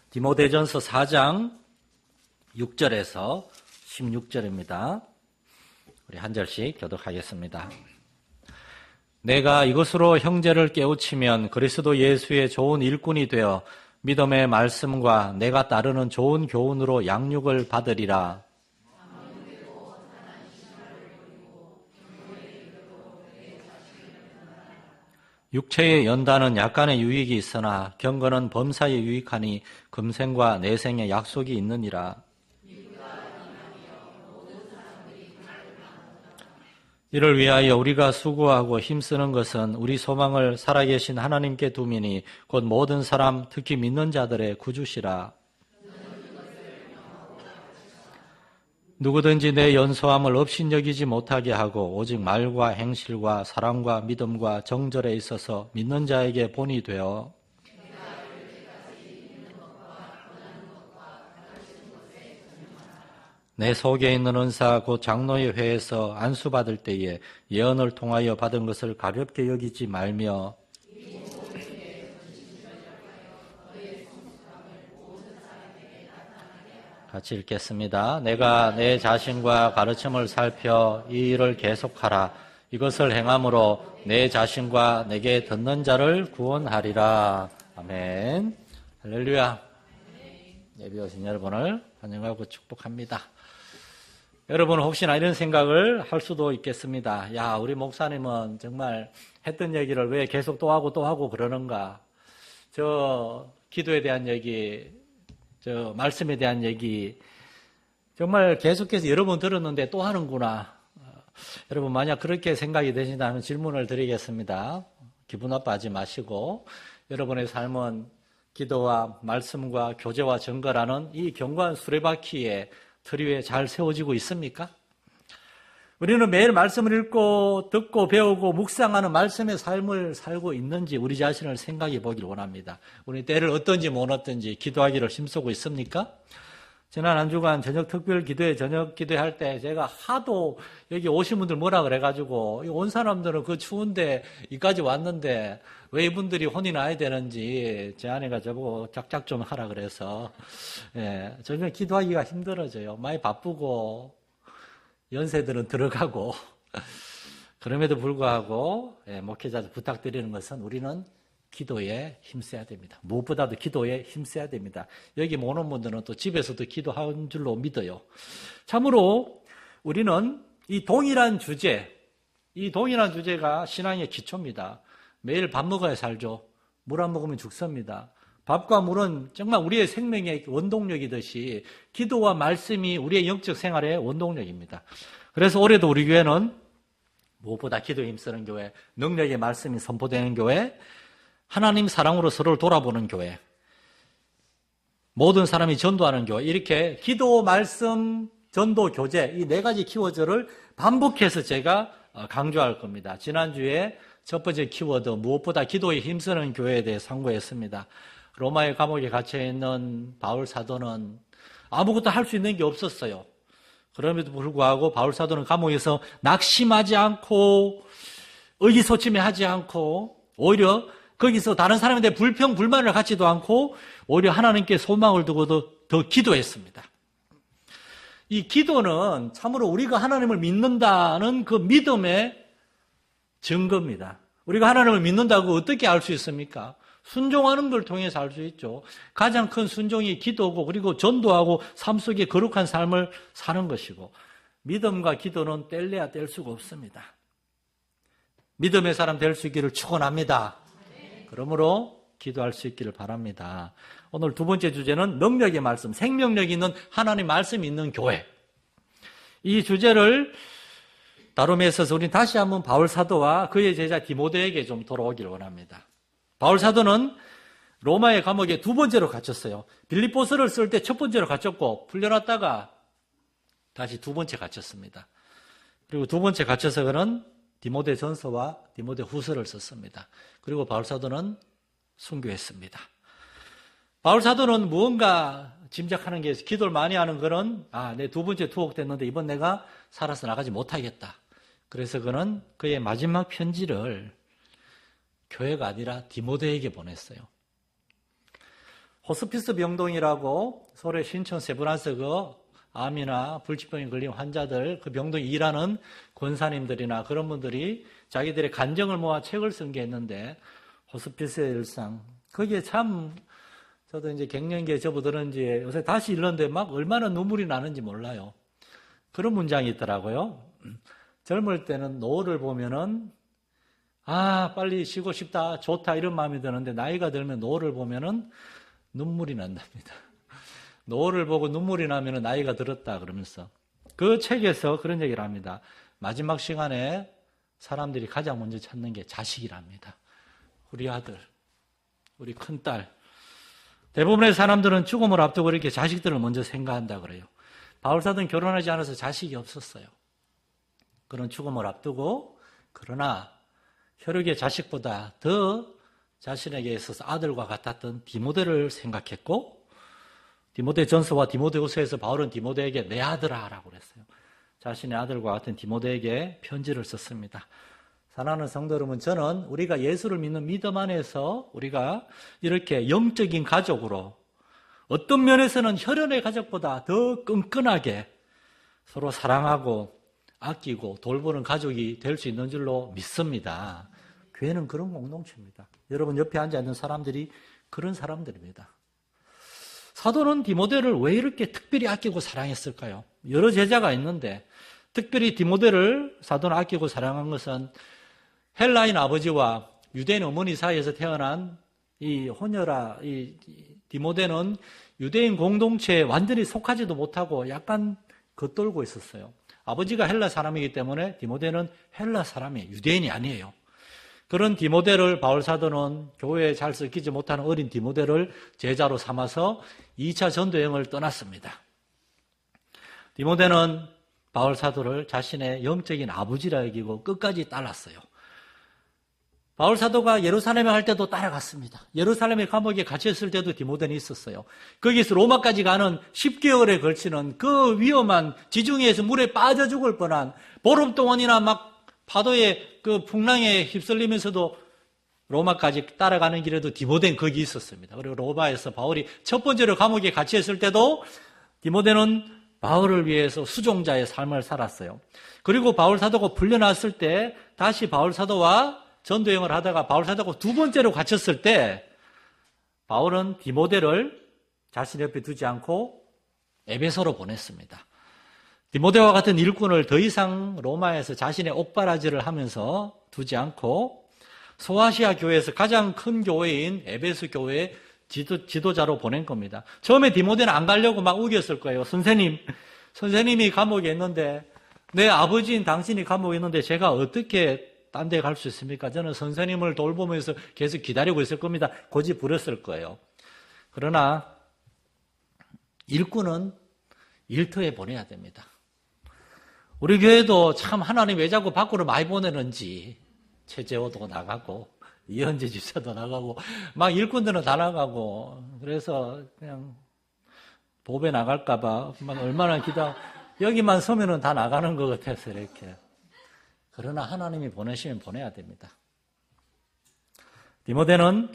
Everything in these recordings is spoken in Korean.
디모데전서 4장 6절에서 16절입니다. 우리 한 절씩 교독하겠습니다. 내가 이것으로 형제를 깨우치면 그리스도 예수의 좋은 일꾼이 되어 믿음의 말씀과 내가 따르는 좋은 교훈으로 양육을 받으리라. 육체의 연단은 약간의 유익이 있으나 경건은 범사에 유익하니 금생과 내생의 약속이 있느니라. 이를 위하여 우리가 수고하고 힘쓰는 것은 우리 소망을 살아계신 하나님께 두미니 곧 모든 사람 특히 믿는 자들의 구주시라. 누구든지 내 연소함을 업신여기지 못하게 하고 오직 말과 행실과 사랑과 믿음과 정절에 있어서 믿는 자에게 본이 되어 내 속에 있는 은사 곧 장로의 회에서 안수받을 때에 예언을 통하여 받은 것을 가볍게 여기지 말며 같이 읽겠습니다. 내가 내 자신과 가르침을 살펴 이 일을 계속하라. 이것을 행함으로 내 자신과 내게 듣는 자를 구원하리라. 아멘. 할렐루야. 예배 오신 여러분을 환영하고 축복합니다. 여러분 혹시나 이런 생각을 할 수도 있겠습니다. 야, 우리 목사님은 정말 했던 얘기를 왜 계속 또 하고 그러는가? 저 기도에 대한 얘기, 저 말씀에 대한 얘기 정말 계속해서 여러 번 들었는데 또 하는구나. 여러분 만약 그렇게 생각이 되신다면 질문을 드리겠습니다. 기분 나빠하지 마시고 여러분의 삶은 기도와 말씀과 교제와 증거라는 이 견고한 수레바퀴에 틀 위에 잘 세워지고 있습니까? 우리는 매일 말씀을 읽고 듣고 배우고 묵상하는 말씀의 삶을 살고 있는지 우리 자신을 생각해 보길 원합니다. 우리 때를 어떤지 못 어떤지 기도하기를 힘쓰고 있습니까? 지난 한 주간 저녁 특별 기도회 저녁 기도할 때 제가 하도 여기 오신 분들 뭐라 그래가지고 온 사람들은 그 추운데 이까지 왔는데 왜 이분들이 혼이 나야 되는지 제 아내가 저보고 짝짝 좀 하라 그래서 저녁 기도하기가 힘들어져요. 많이 바쁘고 연세들은 들어가고 그럼에도 불구하고 목회자들 부탁드리는 것은 우리는 기도에 힘써야 됩니다. 무엇보다도 기도에 힘써야 됩니다. 여기 모는 분들은 또 집에서도 기도하는 줄로 믿어요. 참으로 우리는 이 동일한 주제가 신앙의 기초입니다. 매일 밥 먹어야 살죠. 물 안 먹으면 죽습니다. 밥과 물은 정말 우리의 생명의 원동력이듯이 기도와 말씀이 우리의 영적 생활의 원동력입니다. 그래서 올해도 우리 교회는 무엇보다 기도에 힘쓰는 교회, 능력의 말씀이 선포되는 교회, 하나님 사랑으로 서로를 돌아보는 교회, 모든 사람이 전도하는 교회, 이렇게 기도, 말씀, 전도, 교제 이 네 가지 키워드를 반복해서 제가 강조할 겁니다. 지난주에 첫 번째 키워드 무엇보다 기도에 힘쓰는 교회에 대해 상고했습니다. 로마의 감옥에 갇혀있는 바울 사도는 아무것도 할 수 있는 게 없었어요. 그럼에도 불구하고 바울 사도는 감옥에서 낙심하지 않고 의기소침해하지 않고 오히려 거기서 다른 사람에 대해 불평, 불만을 갖지도 않고 오히려 하나님께 소망을 두고도 더 기도했습니다. 이 기도는 참으로 우리가 하나님을 믿는다는 그 믿음의 증거입니다. 우리가 하나님을 믿는다고 어떻게 알 수 있습니까? 순종하는 걸 통해서 알 수 있죠. 가장 큰 순종이 기도고 그리고 전도하고 삶 속에 거룩한 삶을 사는 것이고 믿음과 기도는 뗄래야 뗄 수가 없습니다. 믿음의 사람 될 수 있기를 축원합니다. 그러므로 기도할 수 있기를 바랍니다. 오늘 두 번째 주제는 능력의 말씀, 생명력 있는 하나님 말씀이 있는 교회. 이 주제를 다룸에 있어서 우리는 다시 한번 바울 사도와 그의 제자 디모데에게 좀 돌아오기를 원합니다. 바울 사도는 로마의 감옥에 두 번째로 갇혔어요. 빌립보서를 쓸 때 첫 번째로 갇혔고 풀려났다가 다시 두 번째 갇혔습니다. 그리고 두 번째 갇혀서 그는 디모데 전서와 디모데 후서를 썼습니다. 그리고 바울 사도는 순교했습니다. 바울 사도는 무언가 짐작하는 게 기도를 많이 하는 그는 내 두 번째 투옥됐는데 이번 내가 살아서 나가지 못하겠다. 그래서 그는 그의 마지막 편지를 교회가 아니라 디모데에게 보냈어요. 호스피스 병동이라고 서울의 신촌 세브란스 그 암이나 불치병에 걸린 환자들, 그 병동에 일하는 권사님들이나 그런 분들이 자기들의 간증을 모아 책을 쓴 게 있는데, 호스피스의 일상. 거기에 참, 저도 이제 갱년기에 접어들었는지 요새 다시 읽는데 막 얼마나 눈물이 나는지 몰라요. 그런 문장이 있더라고요. 젊을 때는 노을을 보면은, 아, 빨리 쉬고 싶다, 좋다, 이런 마음이 드는데, 나이가 들면 노을을 보면은 눈물이 난답니다. 노을을 보고 눈물이 나면 나이가 들었다 그러면서 그 책에서 그런 얘기를 합니다. 마지막 시간에 사람들이 가장 먼저 찾는 게 자식이랍니다. 우리 아들, 우리 큰딸. 대부분의 사람들은 죽음을 앞두고 이렇게 자식들을 먼저 생각한다 그래요. 바울사도는 결혼하지 않아서 자식이 없었어요. 그런 죽음을 앞두고, 그러나 혈육의 자식보다 더 자신에게 있어서 아들과 같았던 디모데를 생각했고, 디모데 전서와 디모데 후서에서 바울은 디모데에게 내 아들아 라고 그랬어요. 자신의 아들과 같은 디모데에게 편지를 썼습니다. 사랑하는 성도 여러분, 저는 우리가 예수를 믿는 믿음 안에서 우리가 이렇게 영적인 가족으로 어떤 면에서는 혈연의 가족보다 더 끈끈하게 서로 사랑하고 아끼고 돌보는 가족이 될 수 있는 줄로 믿습니다. 교회는 그런 공동체입니다. 여러분 옆에 앉아있는 사람들이 그런 사람들입니다. 사도는 디모데를 왜 이렇게 특별히 아끼고 사랑했을까요? 여러 제자가 있는데 특별히 디모데를 사도는 아끼고 사랑한 것은 헬라인 아버지와 유대인 어머니 사이에서 태어난 이 혼혈아, 이 디모데는 유대인 공동체에 완전히 속하지도 못하고 약간 겉돌고 있었어요. 아버지가 헬라 사람이기 때문에 디모데는 헬라 사람이에요. 유대인이 아니에요. 그런 디모데를 바울 사도는 교회에 잘 섞이지 못하는 어린 디모데를 제자로 삼아서 2차 전도 여행을 떠났습니다. 디모데는 바울 사도를 자신의 영적인 아버지라 여기고 끝까지 따랐어요. 바울 사도가 예루살렘에 갈 때도 따라갔습니다. 예루살렘의 감옥에 갇혔을 때도 디모데는 있었어요. 거기서 로마까지 가는 10개월에 걸치는 그 위험한 지중해에서 물에 빠져 죽을 뻔한 보름 동안이나 막 파도의 그 풍랑에 휩쓸리면서도 로마까지 따라가는 길에도 디모데는 거기 있었습니다. 그리고 로마에서 바울이 첫 번째로 감옥에 갇혔을 때도 디모데는 바울을 위해서 수종자의 삶을 살았어요. 그리고 바울 사도가 풀려났을 때 다시 바울 사도와 전도여행을 하다가 바울 사도가 두 번째로 갇혔을 때 바울은 디모데를 자신 옆에 두지 않고 에베소로 보냈습니다. 디모데와 같은 일꾼을 더 이상 로마에서 자신의 옥바라지를 하면서 두지 않고 소아시아 교회에서 가장 큰 교회인 에베소 교회의 지도자로 보낸 겁니다. 처음에 디모데는 안 가려고 막 우겼을 거예요. 선생님이 감옥에 있는데, 내 아버지인 당신이 감옥에 있는데 제가 어떻게 딴 데 갈 수 있습니까? 저는 선생님을 돌보면서 계속 기다리고 있을 겁니다. 고집 부렸을 거예요. 그러나 일꾼은 일터에 보내야 됩니다. 우리 교회도 참 하나님 왜 자꾸 밖으로 많이 보내는지, 최재호도 나가고 이현지 집사도 나가고 막 일꾼들은 다 나가고, 그래서 그냥 보배 나갈까 봐 막 얼마나 여기만 서면은 다 나가는 것 같아서 이렇게. 그러나 하나님이 보내시면 보내야 됩니다. 디모데는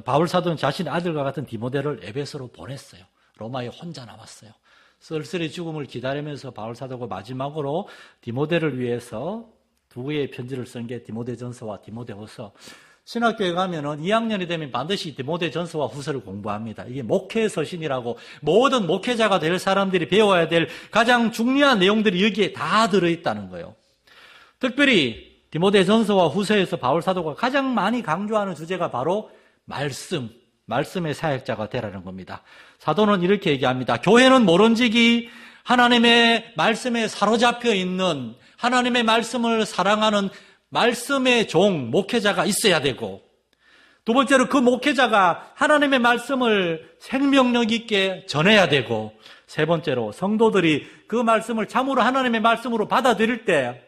바울 사도는 자신의 아들과 같은 디모데를 에베소로 보냈어요. 로마에 혼자 남았어요. 쓸쓸히 죽음을 기다리면서 바울 사도가 마지막으로 디모데를 위해서 두 개의 편지를 쓴 게 디모데전서와 디모데후서. 신학교에 가면은 2학년이 되면 반드시 디모데전서와 후서를 공부합니다. 이게 목회 서신이라고 모든 목회자가 될 사람들이 배워야 될 가장 중요한 내용들이 여기에 다 들어있다는 거예요. 특별히 디모데전서와 후서에서 바울 사도가 가장 많이 강조하는 주제가 바로 말씀의 사역자가 되라는 겁니다. 사도는 이렇게 얘기합니다. 교회는 모론지기 하나님의 말씀에 사로잡혀 있는, 하나님의 말씀을 사랑하는 말씀의 종, 목회자가 있어야 되고, 두 번째로 그 목회자가 하나님의 말씀을 생명력 있게 전해야 되고, 세 번째로 성도들이 그 말씀을 참으로 하나님의 말씀으로 받아들일 때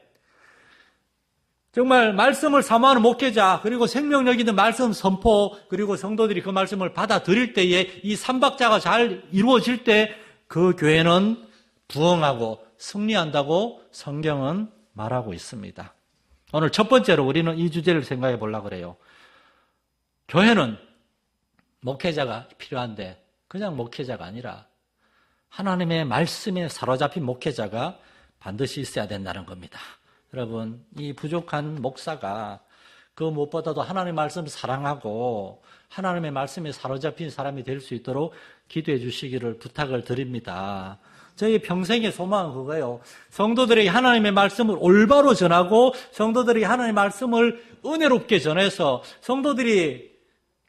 정말 말씀을 사모하는 목회자, 그리고 생명력 있는 말씀 선포, 그리고 성도들이 그 말씀을 받아들일 때에 이 삼박자가 잘 이루어질 때 그 교회는 부흥하고 승리한다고 성경은 말하고 있습니다. 오늘 첫 번째로 우리는 이 주제를 생각해 보려고 그래요. 교회는 목회자가 필요한데 그냥 목회자가 아니라 하나님의 말씀에 사로잡힌 목회자가 반드시 있어야 된다는 겁니다. 여러분, 이 부족한 목사가 그 무엇보다도 하나님의 말씀을 사랑하고 하나님의 말씀에 사로잡힌 사람이 될 수 있도록 기도해 주시기를 부탁을 드립니다. 저희 평생의 소망은 그거예요. 성도들에게 하나님의 말씀을 올바로 전하고 성도들에게 하나님의 말씀을 은혜롭게 전해서 성도들이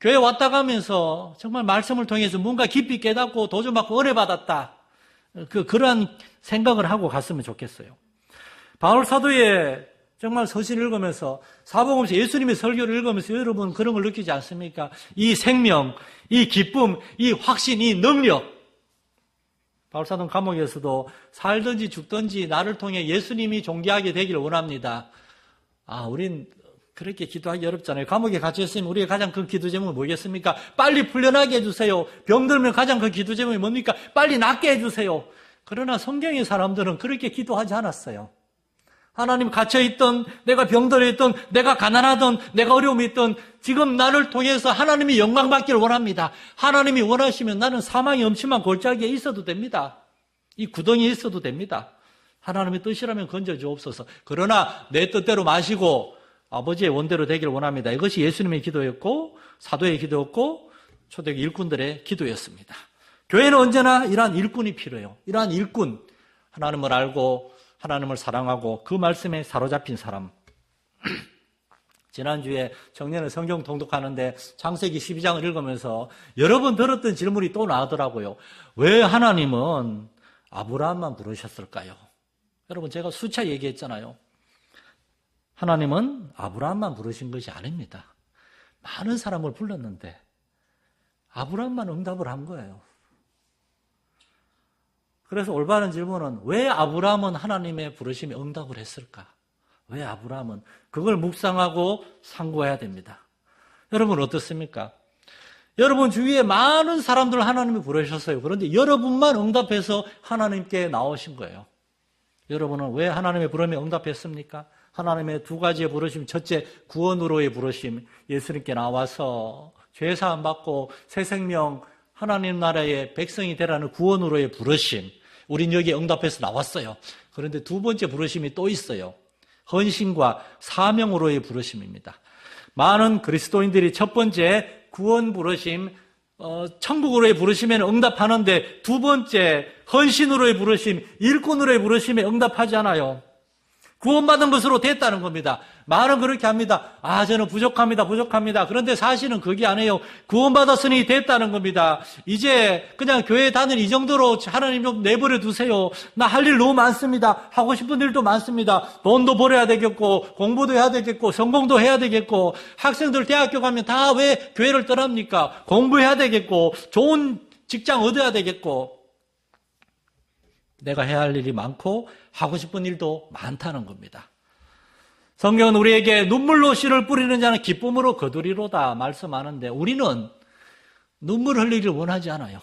교회 왔다 가면서 정말 말씀을 통해서 뭔가 깊이 깨닫고 도전받고 은혜 받았다. 그러한 생각을 하고 갔으면 좋겠어요. 바울 사도의 정말 서신 읽으면서 사복음서 예수님의 설교를 읽으면서 여러분 그런 걸 느끼지 않습니까? 이 생명, 이 기쁨, 이 확신, 이 능력. 바울 사도는 감옥에서도 살든지 죽든지 나를 통해 예수님이 존귀하게 되기를 원합니다. 우린 그렇게 기도하기 어렵잖아요. 감옥에 갇혀 있으면 우리의 가장 큰 기도 제목은 뭐겠습니까? 빨리 풀려나게 해주세요. 병들면 가장 큰 기도 제목이 뭡니까? 빨리 낫게 해주세요. 그러나 성경의 사람들은 그렇게 기도하지 않았어요. 하나님 갇혀있던, 내가 병들어있던, 내가 가난하던, 내가 어려움이 있던 지금 나를 통해서 하나님이 영광 받기를 원합니다. 하나님이 원하시면 나는 사망의 엄침한 골짜기에 있어도 됩니다. 이 구덩이에 있어도 됩니다. 하나님의 뜻이라면 건져주옵소서. 그러나 내 뜻대로 마시고 아버지의 원대로 되기를 원합니다. 이것이 예수님의 기도였고 사도의 기도였고 초대교회 일꾼들의 기도였습니다. 교회는 언제나 이러한 일꾼이 필요해요. 이러한 일꾼, 하나님을 알고 하나님을 사랑하고 그 말씀에 사로잡힌 사람. 지난주에 청년의 성경 통독하는데 창세기 12장을 읽으면서 여러 번 들었던 질문이 또 나오더라고요. 왜 하나님은 아브라함만 부르셨을까요? 여러분 제가 수차 얘기했잖아요. 하나님은 아브라함만 부르신 것이 아닙니다. 많은 사람을 불렀는데 아브라함만 응답을 한 거예요. 그래서 올바른 질문은 왜 아브라함은 하나님의 부르심에 응답을 했을까? 왜 아브라함은? 그걸 묵상하고 상고해야 됩니다. 여러분 어떻습니까? 여러분 주위에 많은 사람들 하나님이 부르셨어요. 그런데 여러분만 응답해서 하나님께 나오신 거예요. 여러분은 왜 하나님의 부름에 응답했습니까? 하나님의 두 가지의 부르심, 첫째 구원으로의 부르심, 예수님께 나와서 죄사함 받고 새 생명 하나님 나라의 백성이 되라는 구원으로의 부르심, 우린 여기에 응답해서 나왔어요. 그런데 두 번째 부르심이 또 있어요. 헌신과 사명으로의 부르심입니다. 많은 그리스도인들이 첫 번째 구원 부르심, 천국으로의 부르심에는 응답하는데 두 번째 헌신으로의 부르심, 일꾼으로의 부르심에 응답하지 않아요. 구원받은 것으로 됐다는 겁니다. 말은 그렇게 합니다. 저는 부족합니다. 그런데 사실은 그게 아니에요. 구원받았으니 됐다는 겁니다. 이제 그냥 교회 다니는 이 정도로 하나님 좀 내버려 두세요. 나 할 일 너무 많습니다. 하고 싶은 일도 많습니다. 돈도 벌어야 되겠고 공부도 해야 되겠고 성공도 해야 되겠고 학생들 대학교 가면 다 왜 교회를 떠납니까? 공부해야 되겠고 좋은 직장 얻어야 되겠고 내가 해야 할 일이 많고 하고 싶은 일도 많다는 겁니다. 성경은 우리에게 눈물로 씨를 뿌리는 자는 기쁨으로 거두리로다 말씀하는데 우리는 눈물 흘리기를 원하지 않아요.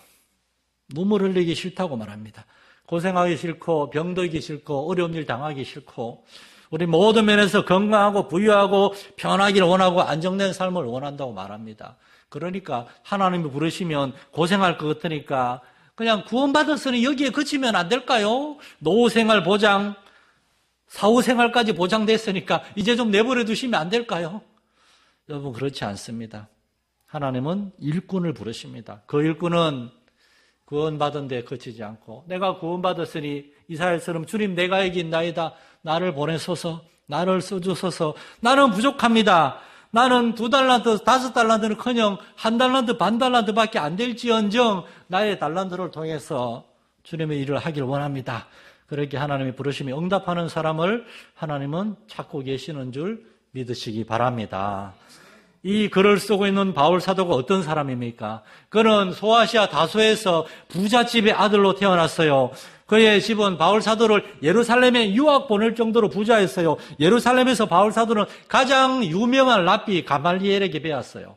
눈물 흘리기 싫다고 말합니다. 고생하기 싫고 병들기 싫고 어려운 일 당하기 싫고 우리 모든 면에서 건강하고 부유하고 편하기를 원하고 안정된 삶을 원한다고 말합니다. 그러니까 하나님이 부르시면 고생할 것 같으니까 그냥 구원받았으니 여기에 그치면 안 될까요? 노후생활 보장, 사후생활까지 보장됐으니까 이제 좀 내버려 두시면 안 될까요? 여러분 그렇지 않습니다. 하나님은 일꾼을 부르십니다. 그 일꾼은 구원받은 데 그치지 않고 내가 구원받았으니 이사야처럼 주님 내가 여기 있나이다. 나를 보내소서, 나를 써주소서. 나는 부족합니다. 나는 2달란트, 5달란트는커녕 1달란트, 반달란트밖에 안 될지언정 나의 달란트를 통해서 주님의 일을 하기를 원합니다. 그렇게 하나님이 부르심에 응답하는 사람을 하나님은 찾고 계시는 줄 믿으시기 바랍니다. 이 글을 쓰고 있는 바울 사도가 어떤 사람입니까? 그는 소아시아 다소에서 부잣집의 아들로 태어났어요. 그의 집은 바울 사도를 예루살렘에 유학 보낼 정도로 부자였어요. 예루살렘에서 바울 사도는 가장 유명한 랍비 가말리엘에게 배웠어요.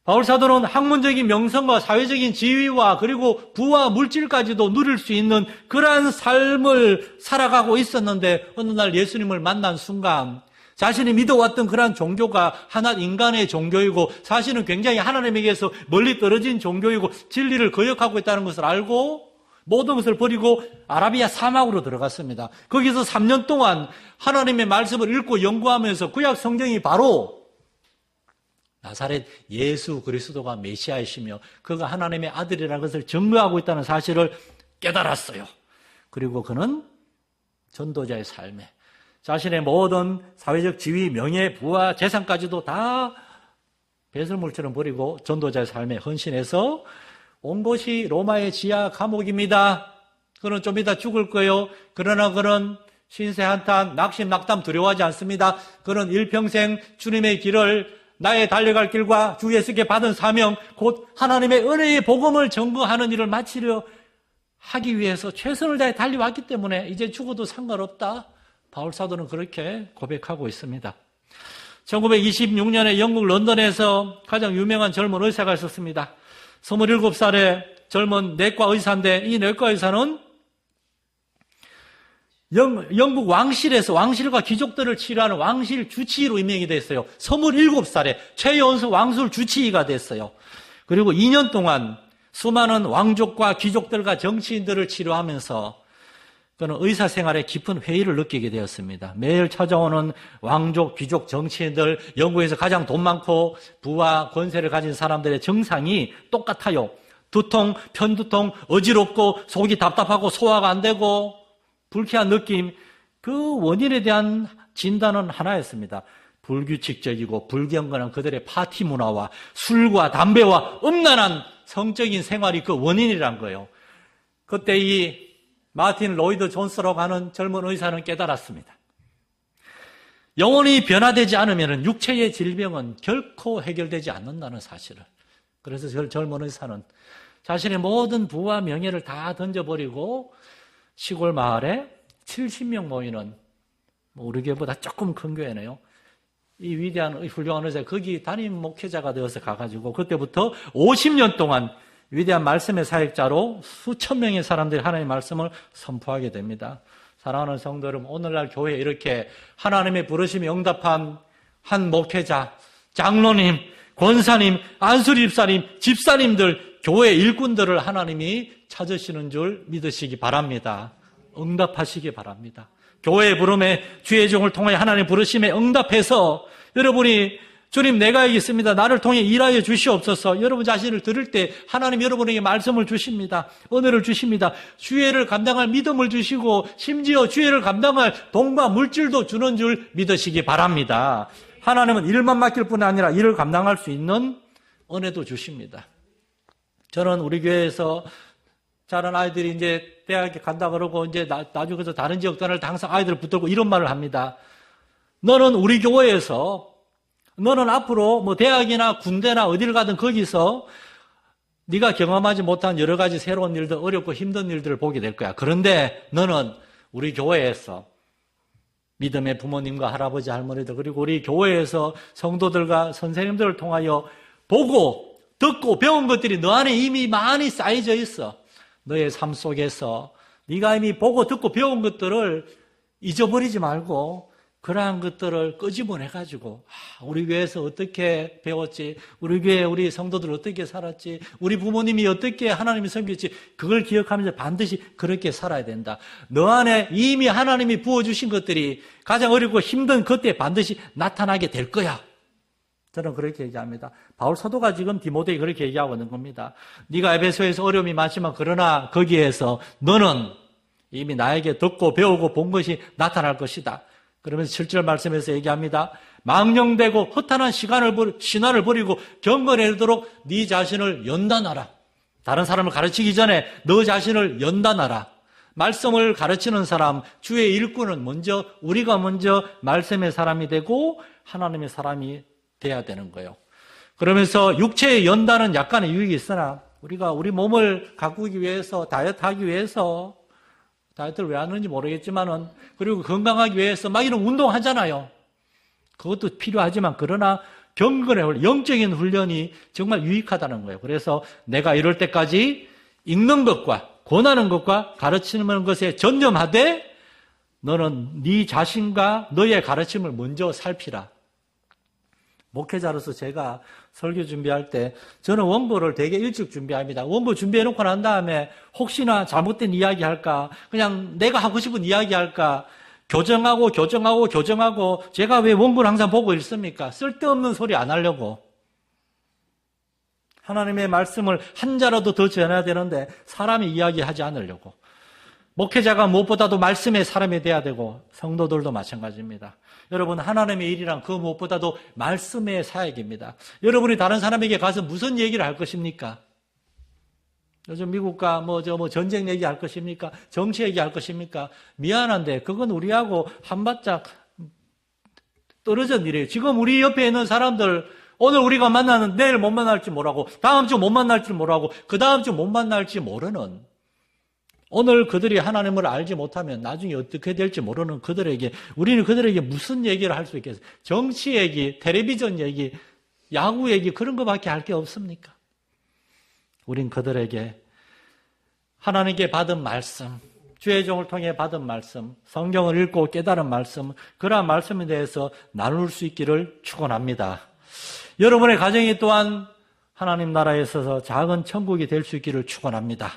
바울 사도는 학문적인 명성과 사회적인 지위와 그리고 부와 물질까지도 누릴 수 있는 그러한 삶을 살아가고 있었는데 어느 날 예수님을 만난 순간 자신이 믿어왔던 그러한 종교가 하나 인간의 종교이고 사실은 굉장히 하나님에게서 멀리 떨어진 종교이고 진리를 거역하고 있다는 것을 알고 모든 것을 버리고 아라비아 사막으로 들어갔습니다. 거기서 3년 동안 하나님의 말씀을 읽고 연구하면서 구약 성경이 바로 나사렛 예수 그리스도가 메시아이시며 그가 하나님의 아들이라는 것을 증거하고 있다는 사실을 깨달았어요. 그리고 그는 전도자의 삶에 자신의 모든 사회적 지위, 명예, 부와 재산까지도 다 배설물처럼 버리고 전도자의 삶에 헌신해서 온 곳이 로마의 지하 감옥입니다. 그는 좀 이따 죽을 거예요. 그러나 그는 신세 한탄, 낙심, 낙담 두려워하지 않습니다. 그는 일평생 주님의 길을 나의 달려갈 길과 주 예수께 받은 사명, 곧 하나님의 은혜의 복음을 전거하는 일을 마치려 하기 위해서 최선을 다해 달려왔기 때문에 이제 죽어도 상관없다. 바울 사도는 그렇게 고백하고 있습니다. 1926년에 영국 런던에서 가장 유명한 젊은 의사가 있었습니다. 27살의 젊은 내과 의사인데 이 내과 의사는 영국 왕실과 귀족들을 치료하는 왕실 주치의로 임명이 됐어요. 27살에 최연소 왕술 주치의가 됐어요. 그리고 2년 동안 수많은 왕족과 귀족들과 정치인들을 치료하면서 그는 의사 생활에 깊은 회의를 느끼게 되었습니다. 매일 찾아오는 왕족, 귀족, 정치인들, 영국에서 가장 돈 많고 부와 권세를 가진 사람들의 증상이 똑같아요. 두통, 편두통, 어지럽고 속이 답답하고 소화가 안 되고 불쾌한 느낌, 그 원인에 대한 진단은 하나였습니다. 불규칙적이고 불경건한 그들의 파티 문화와 술과 담배와 음란한 성적인 생활이 그 원인이란 거예요. 그때 이 마틴 로이드 존스라고 하는 젊은 의사는 깨달았습니다. 영혼이 변화되지 않으면 육체의 질병은 결코 해결되지 않는다는 사실을. 그래서 젊은 의사는 자신의 모든 부와 명예를 다 던져버리고 시골 마을에 70명 모이는 우리 교회보다 조금 큰 교회네요. 이 위대한 훌륭한 의사 거기 담임 목회자가 되어서 가가지고 그때부터 50년 동안 위대한 말씀의 사역자로 수천 명의 사람들이 하나님의 말씀을 선포하게 됩니다. 사랑하는 성도 여러분, 오늘날 교회에 이렇게 하나님의 부르심에 응답한 한 목회자, 장로님, 권사님, 안수집사님, 집사님들, 교회 일꾼들을 하나님이 찾으시는 줄 믿으시기 바랍니다. 응답하시기 바랍니다. 교회의 부름에 주의 종을 통해 하나님의 부르심에 응답해서 여러분이 주님 내가 여기 있습니다. 나를 통해 일하여 주시옵소서. 여러분 자신을 들을 때 하나님 여러분에게 말씀을 주십니다. 은혜를 주십니다. 주의를 감당할 믿음을 주시고 심지어 주의를 감당할 돈과 물질도 주는 줄 믿으시기 바랍니다. 하나님은 일만 맡길 뿐 아니라 일을 감당할 수 있는 은혜도 주십니다. 저는 우리 교회에서 자란 아이들이 이제 대학에 간다 그러고 이제 나중에 다른 지역 다닐 항상 아이들을 붙들고 이런 말을 합니다. 너는 우리 교회에서 너는 앞으로 뭐 대학이나 군대나 어디를 가든 거기서 네가 경험하지 못한 여러 가지 새로운 일들, 어렵고 힘든 일들을 보게 될 거야. 그런데 너는 우리 교회에서 믿음의 부모님과 할아버지, 할머니들 그리고 우리 교회에서 성도들과 선생님들을 통하여 보고 듣고 배운 것들이 너 안에 이미 많이 쌓여져 있어. 너의 삶 속에서 네가 이미 보고 듣고 배운 것들을 잊어버리지 말고 그러한 것들을 끄집어내가지고 우리 교회에서 어떻게 배웠지, 우리 교회 우리 성도들 어떻게 살았지, 우리 부모님이 어떻게 하나님이 섬겼지, 그걸 기억하면서 반드시 그렇게 살아야 된다. 너 안에 이미 하나님이 부어주신 것들이 가장 어렵고 힘든 그때 반드시 나타나게 될 거야. 저는 그렇게 얘기합니다. 바울 사도가 지금 디모데에게 그렇게 얘기하고 있는 겁니다. 네가 에베소에서 어려움이 많지만 그러나 거기에서 너는 이미 나에게 듣고 배우고 본 것이 나타날 것이다. 그러면서 7절 말씀에서 얘기합니다. 망령되고 허탄한 신화를 버리고 경건하도록 네 자신을 연단하라. 다른 사람을 가르치기 전에 너 자신을 연단하라. 말씀을 가르치는 사람, 주의 일꾼은 우리가 먼저 말씀의 사람이 되고 하나님의 사람이 돼야 되는 거예요. 그러면서 육체의 연단은 약간의 유익이 있으나 우리가 우리 몸을 가꾸기 위해서 다이어트 하기 위해서 다이어트를 왜 하는지 모르겠지만은 그리고 건강하기 위해서 막 이런 운동 하잖아요. 그것도 필요하지만 그러나 경건의 영적인 훈련이 정말 유익하다는 거예요. 그래서 내가 이럴 때까지 읽는 것과 권하는 것과 가르치는 것에 전념하되 너는 네 자신과 너의 가르침을 먼저 살피라. 목회자로서 제가 설교 준비할 때 저는 원고를 되게 일찍 준비합니다. 원고 준비해놓고 난 다음에 혹시나 잘못된 이야기 할까, 그냥 내가 하고 싶은 이야기 할까, 교정하고 제가 왜 원고를 항상 보고 있습니까? 쓸데없는 소리 안 하려고. 하나님의 말씀을 한 자라도 더 전해야 되는데 사람이 이야기하지 않으려고. 목회자가 무엇보다도 말씀의 사람이 돼야 되고 성도들도 마찬가지입니다. 여러분, 하나님의 일이란 그 무엇보다도 말씀의 사역입니다. 여러분이 다른 사람에게 가서 무슨 얘기를 할 것입니까? 요즘 미국과 전쟁 얘기할 것입니까? 정치 얘기할 것입니까? 미안한데 그건 우리하고 한 발짝 떨어진 일이에요. 지금 우리 옆에 있는 사람들 오늘 우리가 만나는 내일 못 만날지 모르고 다음 주 못 만날지 모르고 그 다음 주 못 만날지 모르는, 오늘 그들이 하나님을 알지 못하면 나중에 어떻게 될지 모르는 그들에게 우리는 그들에게 무슨 얘기를 할 수 있겠어요? 정치 얘기, 텔레비전 얘기, 야구 얘기 그런 것밖에 할 게 없습니까? 우린 그들에게 하나님께 받은 말씀, 주의 종을 통해 받은 말씀, 성경을 읽고 깨달은 말씀, 그러한 말씀에 대해서 나눌 수 있기를 축원합니다. 여러분의 가정이 또한 하나님 나라에 있어서 작은 천국이 될 수 있기를 축원합니다.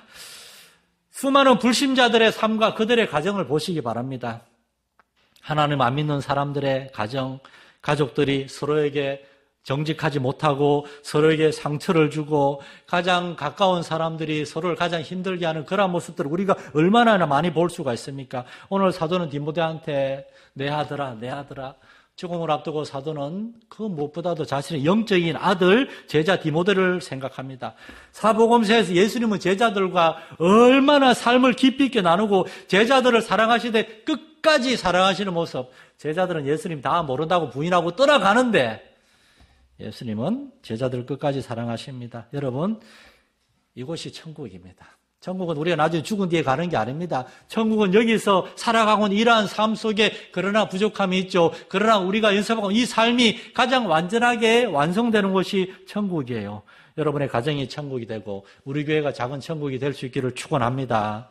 수많은 불신자들의 삶과 그들의 가정을 보시기 바랍니다. 하나님 안 믿는 사람들의 가족들이 서로에게 정직하지 못하고 서로에게 상처를 주고 가장 가까운 사람들이 서로를 가장 힘들게 하는 그런 모습들을 우리가 얼마나 많이 볼 수가 있습니까? 오늘 사도는 디모데한테 내 아들아 죽음을 앞두고 사도는 그 무엇보다도 자신의 영적인 아들 제자 디모데를 생각합니다. 사복음서에서 예수님은 제자들과 얼마나 삶을 깊이 있게 나누고 제자들을 사랑하시되 끝까지 사랑하시는 모습, 제자들은 예수님 다 모른다고 부인하고 떠나가는데 예수님은 제자들을 끝까지 사랑하십니다. 여러분, 이곳이 천국입니다. 천국은 우리가 나중에 죽은 뒤에 가는 게 아닙니다. 천국은 여기서 살아가고 있는 이러한 삶 속에 그러나 부족함이 있죠. 그러나 우리가 연습하고 이 삶이 가장 완전하게 완성되는 곳이 천국이에요. 여러분의 가정이 천국이 되고 우리 교회가 작은 천국이 될 수 있기를 축원합니다.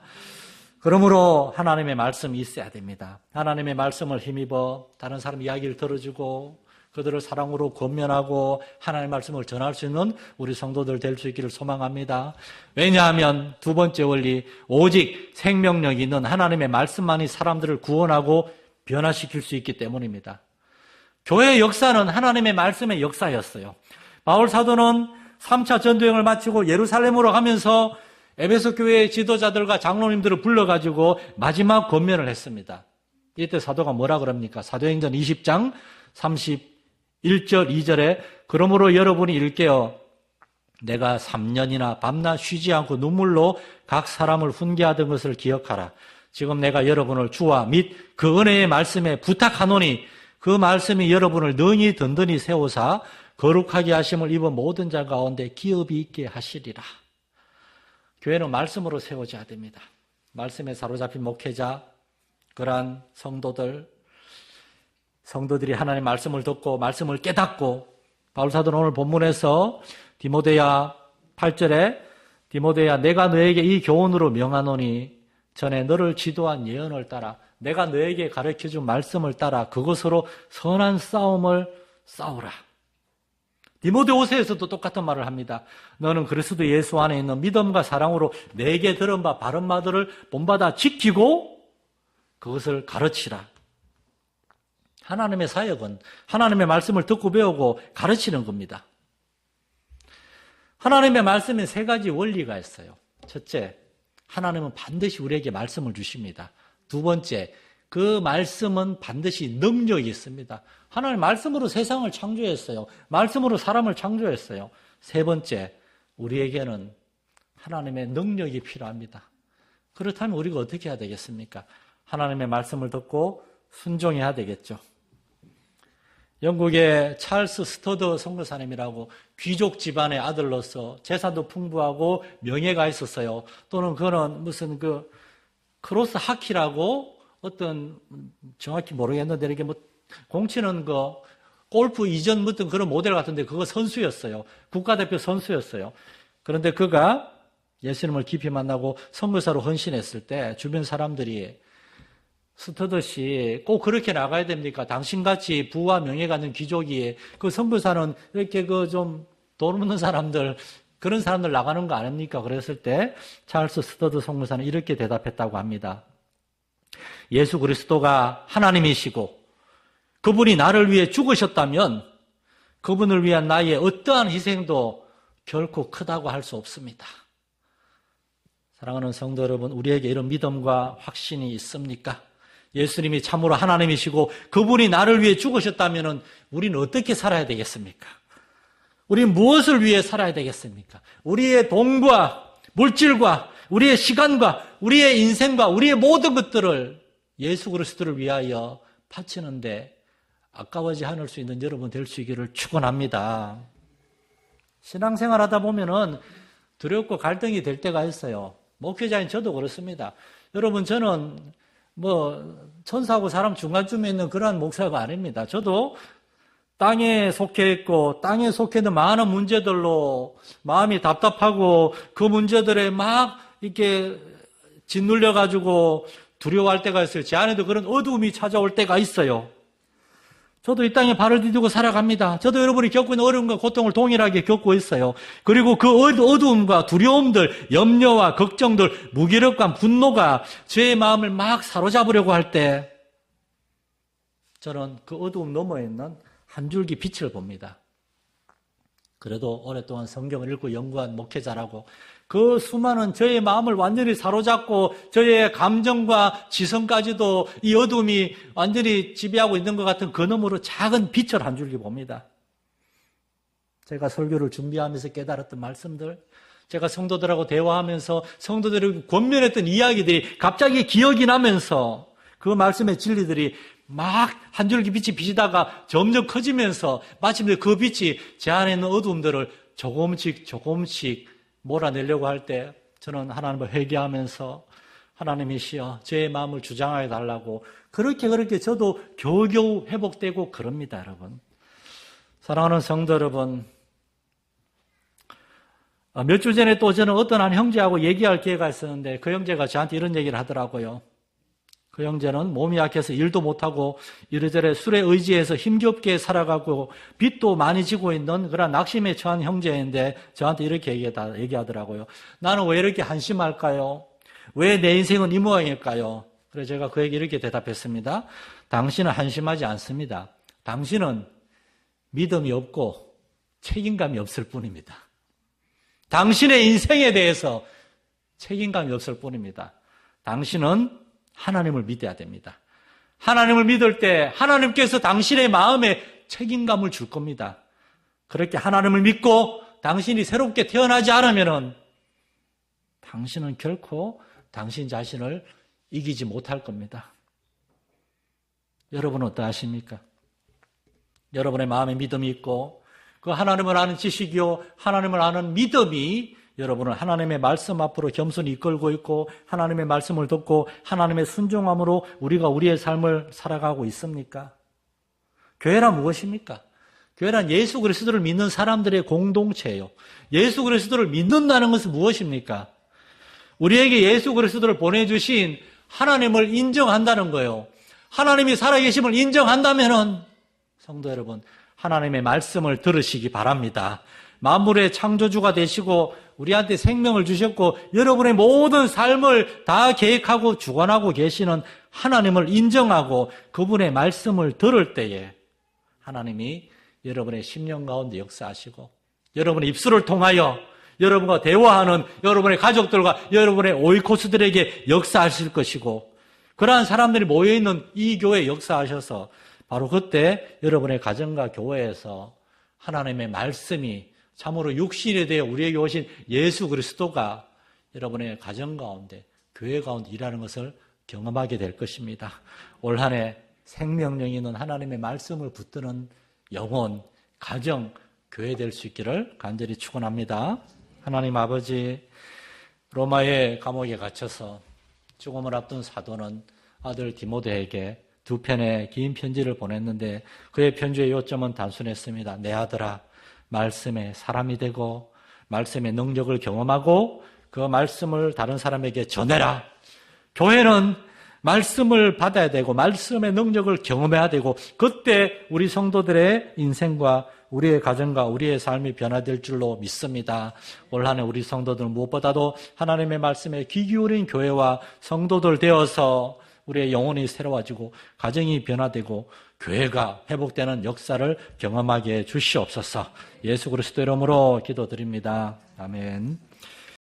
그러므로 하나님의 말씀이 있어야 됩니다. 하나님의 말씀을 힘입어 다른 사람 이야기를 들어주고 그들을 사랑으로 권면하고 하나님의 말씀을 전할 수 있는 우리 성도들 될 수 있기를 소망합니다. 왜냐하면 두 번째 원리, 오직 생명력이 있는 하나님의 말씀만이 사람들을 구원하고 변화시킬 수 있기 때문입니다. 교회의 역사는 하나님의 말씀의 역사였어요. 바울 사도는 3차 전도여행을 마치고 예루살렘으로 가면서 에베소 교회의 지도자들과 장로님들을 불러가지고 마지막 권면을 했습니다. 이때 사도가 뭐라 그럽니까? 사도행전 20장 31절 2절에 그러므로 여러분이 일깨어 내가 3년이나 밤낮 쉬지 않고 눈물로 각 사람을 훈계하던 것을 기억하라. 지금 내가 여러분을 주와 및 그 은혜의 말씀에 부탁하노니 그 말씀이 여러분을 능히 든든히 세우사 거룩하게 하심을 입은 모든 자 가운데 기업이 있게 하시리라. 교회는 말씀으로 세워져야 됩니다. 말씀에 사로잡힌 목회자, 그러한 성도들이 하나님의 말씀을 듣고 말씀을 깨닫고, 바울 사도는 오늘 본문에서 디모데야 8절에 디모데야 내가 너에게 이 교훈으로 명하노니 전에 너를 지도한 예언을 따라 내가 너에게 가르쳐준 말씀을 따라 그것으로 선한 싸움을 싸우라. 디모데후서에서도 똑같은 말을 합니다. 너는 그리스도 예수 안에 있는 믿음과 사랑으로 내게 들은 바 바른 바들을 본받아 지키고 그것을 가르치라. 하나님의 사역은 하나님의 말씀을 듣고 배우고 가르치는 겁니다. 하나님의 말씀에 세 가지 원리가 있어요. 첫째, 하나님은 반드시 우리에게 말씀을 주십니다. 두 번째, 그 말씀은 반드시 능력이 있습니다. 하나님 말씀으로 세상을 창조했어요. 말씀으로 사람을 창조했어요. 세 번째, 우리에게는 하나님의 능력이 필요합니다. 그렇다면 우리가 어떻게 해야 되겠습니까? 하나님의 말씀을 듣고 순종해야 되겠죠. 영국의 찰스 스터드 선교사님이라고 귀족 집안의 아들로서 재산도 풍부하고 명예가 있었어요. 또는 그는 무슨 크로스 하키라고 어떤 정확히 모르겠는데 이렇게 공치는 골프 이전 무슨 그런 모델 같은데 그거 선수였어요. 국가대표 선수였어요. 그런데 그가 예수님을 깊이 만나고 선교사로 헌신했을 때 주변 사람들이 스튜듯이 꼭 그렇게 나가야 됩니까? 당신같이 부와 명예가 있는 귀족이 그 선교사는 이렇게 그 좀 돈 없는 사람들 그런 사람들 나가는 거 아닙니까? 그랬을 때 찰스 스터드 선교사는 이렇게 대답했다고 합니다. 예수 그리스도가 하나님이시고 그분이 나를 위해 죽으셨다면 그분을 위한 나의 어떠한 희생도 결코 크다고 할 수 없습니다. 사랑하는 성도 여러분, 우리에게 이런 믿음과 확신이 있습니까? 예수님이 참으로 하나님이시고 그분이 나를 위해 죽으셨다면 우리는 어떻게 살아야 되겠습니까? 우리는 무엇을 위해 살아야 되겠습니까? 우리의 돈과 물질과 우리의 시간과 우리의 인생과 우리의 모든 것들을 예수 그리스도를 위하여 바치는데 아까워지 않을 수 있는 여러분 될 수 있기를 축원합니다. 신앙생활 하다 보면은 두렵고 갈등이 될 때가 있어요. 목회자인 저도 그렇습니다. 여러분, 저는 천사하고 사람 중간쯤에 있는 그러한 목사가 아닙니다. 저도 땅에 속해 있고 땅에 속해 있는 많은 문제들로 마음이 답답하고 그 문제들에 막 이렇게 짓눌려 가지고 두려워할 때가 있어요. 제 안에도 그런 어두움이 찾아올 때가 있어요. 저도 이 땅에 발을 디디고 살아갑니다. 저도 여러분이 겪고 있는 어려움과 고통을 동일하게 겪고 있어요. 그리고 그 어두움과 두려움들, 염려와 걱정들, 무기력감, 분노가 제 마음을 막 사로잡으려고 할 때 저는 그 어두움 너머에 있는 한 줄기 빛을 봅니다. 그래도 오랫동안 성경을 읽고 연구한 목회자라고 그 수많은 저의 마음을 완전히 사로잡고 저의 감정과 지성까지도 이 어둠이 완전히 지배하고 있는 것 같은 그 너머로 작은 빛을 한 줄기 봅니다. 제가 설교를 준비하면서 깨달았던 말씀들, 제가 성도들하고 대화하면서 성도들에게 권면했던 이야기들이 갑자기 기억이 나면서 그 말씀의 진리들이 막 한 줄기 빛이 비치다가 점점 커지면서 마침내 그 빛이 제 안에 있는 어두움들을 조금씩 몰아내려고 할 때 저는 하나님을 회개하면서 하나님이시여 제 마음을 주장하여 달라고 그렇게 저도 겨우겨우 회복되고 그럽니다, 여러분. 사랑하는 성도 여러분, 몇 주 전에 또 저는 어떤 한 형제하고 얘기할 기회가 있었는데 그 형제가 저한테 이런 얘기를 하더라고요. 그 형제는 몸이 약해서 일도 못하고 이래저래 술에 의지해서 힘겹게 살아가고 빚도 많이 지고 있는 그런 낙심에 처한 형제인데 저한테 이렇게 얘기하더라고요. 나는 왜 이렇게 한심할까요? 왜 내 인생은 이 모양일까요? 그래서 제가 그에게 이렇게 대답했습니다. 당신은 한심하지 않습니다. 당신은 믿음이 없고 책임감이 없을 뿐입니다. 당신의 인생에 대해서 책임감이 없을 뿐입니다. 당신은 하나님을 믿어야 됩니다. 하나님을 믿을 때 하나님께서 당신의 마음에 책임감을 줄 겁니다. 그렇게 하나님을 믿고 당신이 새롭게 태어나지 않으면 당신은 결코 당신 자신을 이기지 못할 겁니다. 여러분은 어떠하십니까? 여러분의 마음에 믿음이 있고 그 하나님을 아는 지식이요 하나님을 아는 믿음이 여러분은 하나님의 말씀 앞으로 겸손히 이끌고 있고 하나님의 말씀을 듣고 하나님의 순종함으로 우리가 우리의 삶을 살아가고 있습니까? 교회란 무엇입니까? 교회란 예수 그리스도를 믿는 사람들의 공동체예요. 예수 그리스도를 믿는다는 것은 무엇입니까? 우리에게 예수 그리스도를 보내주신 하나님을 인정한다는 거예요. 하나님이 살아계심을 인정한다면은 성도 여러분, 하나님의 말씀을 들으시기 바랍니다. 만물의 창조주가 되시고 우리한테 생명을 주셨고 여러분의 모든 삶을 다 계획하고 주관하고 계시는 하나님을 인정하고 그분의 말씀을 들을 때에 하나님이 여러분의 심령 가운데 역사하시고 여러분의 입술을 통하여 여러분과 대화하는 여러분의 가족들과 여러분의 오이코스들에게 역사하실 것이고 그러한 사람들이 모여있는 이 교회에 역사하셔서 바로 그때 여러분의 가정과 교회에서 하나님의 말씀이 참으로 육신이 되어 우리에게 오신 예수 그리스도가 여러분의 가정 가운데, 교회 가운데 일하는 것을 경험하게 될 것입니다. 올 한 해 생명력 있는 하나님의 말씀을 붙드는 영혼, 가정, 교회 될 수 있기를 간절히 축원합니다. 하나님 아버지, 로마의 감옥에 갇혀서 죽음을 앞둔 사도는 아들 디모데에게 2편의 긴 편지를 보냈는데 그의 편지의 요점은 단순했습니다. 내 아들아, 말씀의 사람이 되고 말씀의 능력을 경험하고 그 말씀을 다른 사람에게 전해라. 교회는 말씀을 받아야 되고 말씀의 능력을 경험해야 되고 그때 우리 성도들의 인생과 우리의 가정과 우리의 삶이 변화될 줄로 믿습니다. 올 한 해 우리 성도들은 무엇보다도 하나님의 말씀에 귀 기울인 교회와 성도들 되어서 우리의 영혼이 새로워지고 가정이 변화되고 교회가 회복되는 역사를 경험하게 해 주시옵소서. 예수 그리스도 이름으로 기도드립니다. 아멘.